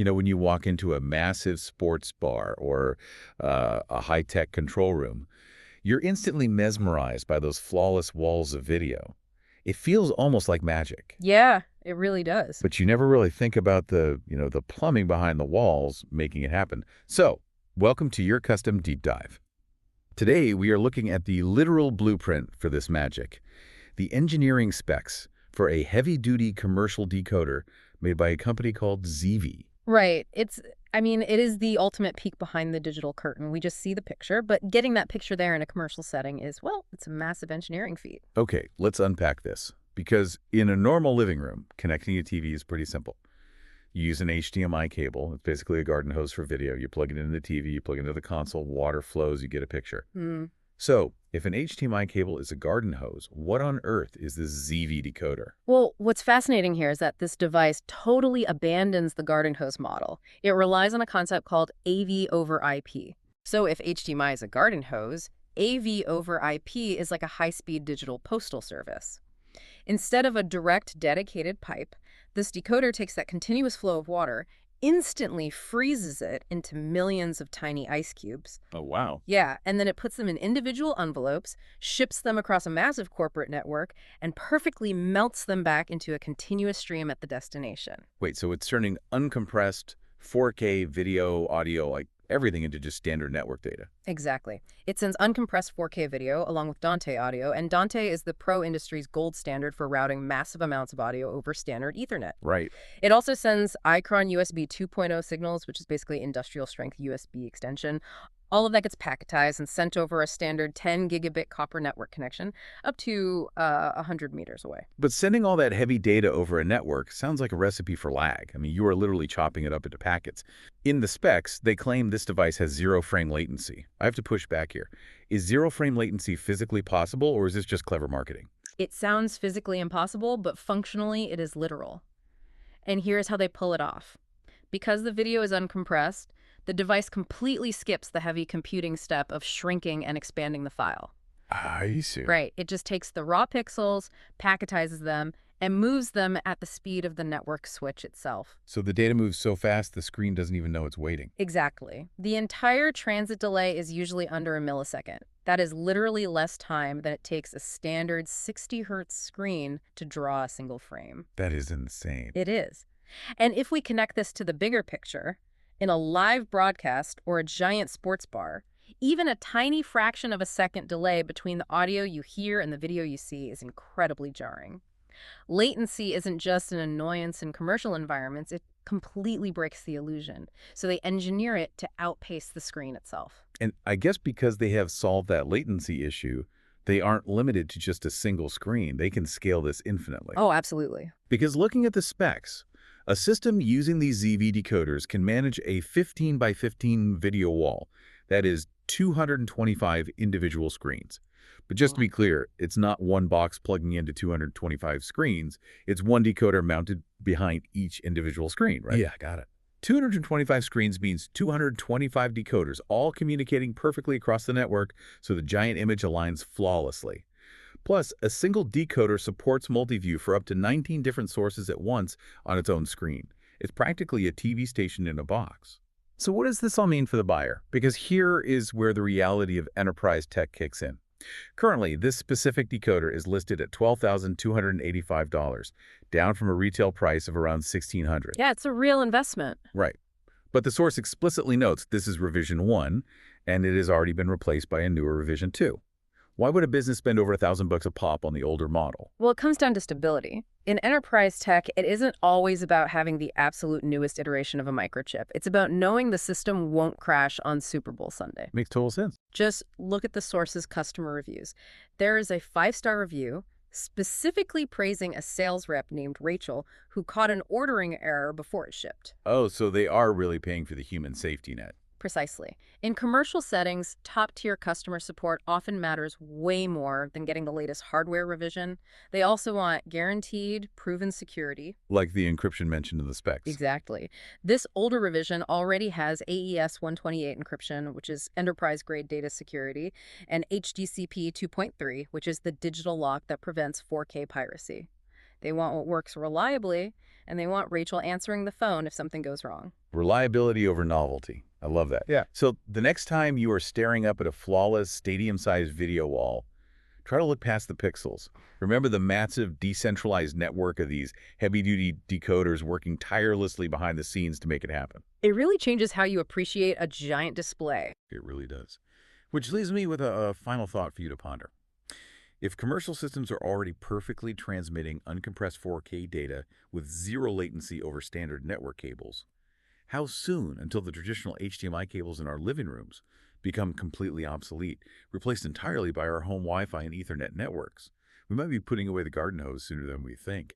You know, when you walk into a massive sports bar or a high-tech control room, you're instantly mesmerized by those flawless walls of video. It feels almost like magic. Yeah, it really does. But you never really think about the plumbing behind the walls making it happen. So, welcome to your custom deep dive. Today, we are looking at the literal blueprint for this magic, the engineering specs for a heavy-duty commercial decoder made by a company called ZeeVee. Right. It is the ultimate peek behind the digital curtain. We just see the picture, but getting that picture there in a commercial setting is, well, it's a massive engineering feat. Okay, let's unpack this. Because in a normal living room, connecting a TV is pretty simple. You use an HDMI cable. It's basically a garden hose for video. You plug it into the TV, you plug it into the console, water flows, you get a picture. So, if an HDMI cable is a garden hose, what on earth is this ZeeVee decoder? Well, what's fascinating here is that this device totally abandons the garden hose model. It relies on a concept called AV-over-IP. So if HDMI is a garden hose, AV-over-IP is like a high-speed digital postal service. Instead of a direct, dedicated pipe, this decoder takes that continuous flow of water, instantly freezes it into millions of tiny ice cubes. Oh, wow. Yeah, and then it puts them in individual envelopes, ships them across a massive corporate network, and perfectly melts them back into a continuous stream at the destination. Wait, so it's turning uncompressed 4K video, audio, like everything into just standard network data. Exactly. It sends uncompressed 4K video along with Dante audio, and Dante is the pro industry's gold standard for routing massive amounts of audio over standard Ethernet. Right. It also sends Icron USB 2.0 signals, which is basically industrial strength USB extension. All of that gets packetized and sent over a standard 10 gigabit copper network connection up to 100 meters away. But sending all that heavy data over a network sounds like a recipe for lag. I mean, you are literally chopping it up into packets. In the specs, they claim this device has zero frame latency. I have to push back here. Is zero frame latency physically possible, or is this just clever marketing? It sounds physically impossible, but functionally it is literal. And here's how they pull it off. Because the video is uncompressed, the device completely skips the heavy computing step of shrinking and expanding the file. I see. Right. It just takes the raw pixels, packetizes them, and moves them at the speed of the network switch itself. So the data moves so fast the screen doesn't even know it's waiting. Exactly. The entire transit delay is usually under a millisecond. That is literally less time than it takes a standard 60 hertz screen to draw a single frame. That is insane. It is. And if we connect this to the bigger picture, in a live broadcast or a giant sports bar, even a tiny fraction of a second delay between the audio you hear and the video you see is incredibly jarring. Latency isn't just an annoyance in commercial environments, it completely breaks the illusion. So they engineer it to outpace the screen itself. And I guess because they have solved that latency issue, they aren't limited to just a single screen. They can scale this infinitely. Oh, absolutely. Because looking at the specs, a system using these ZeeVee decoders can manage a 15 by 15 video wall. That is 225 individual screens. But just to be clear, it's not one box plugging into 225 screens. It's one decoder mounted behind each individual screen, right? Yeah, got it. 225 screens means 225 decoders, all communicating perfectly across the network so the giant image aligns flawlessly. Plus, a single decoder supports multi-view for up to 19 different sources at once on its own screen. It's practically a TV station in a box. So what does this all mean for the buyer? Because here is where the reality of enterprise tech kicks in. Currently, this specific decoder is listed at $12,285, down from a retail price of around $1,600. Yeah, it's a real investment. Right. But the source explicitly notes this is revision 1, and it has already been replaced by a newer revision 2. Why would a business spend over $1,000 a pop on the older model? Well, it comes down to stability. In enterprise tech, it isn't always about having the absolute newest iteration of a microchip. It's about knowing the system won't crash on Super Bowl Sunday. Makes total sense. Just look at the source's customer reviews. There is a 5-star review specifically praising a sales rep named Rachel who caught an ordering error before it shipped. Oh, so they are really paying for the human safety net. Precisely. In commercial settings, top-tier customer support often matters way more than getting the latest hardware revision. They also want guaranteed, proven security. Like the encryption mentioned in the specs. Exactly. This older revision already has AES 128 encryption, which is enterprise-grade data security, and HDCP 2.3, which is the digital lock that prevents 4K piracy. They want what works reliably, and they want Rachel answering the phone if something goes wrong. Reliability over novelty. I love that. Yeah. So the next time you are staring up at a flawless, stadium-sized video wall, try to look past the pixels. Remember the massive, decentralized network of these heavy-duty decoders working tirelessly behind the scenes to make it happen. It really changes how you appreciate a giant display. It really does. Which leaves me with a final thought for you to ponder. If commercial systems are already perfectly transmitting uncompressed 4K data with zero latency over standard network cables, how soon until the traditional HDMI cables in our living rooms become completely obsolete, replaced entirely by our home Wi-Fi and Ethernet networks? We might be putting away the garden hose sooner than we think.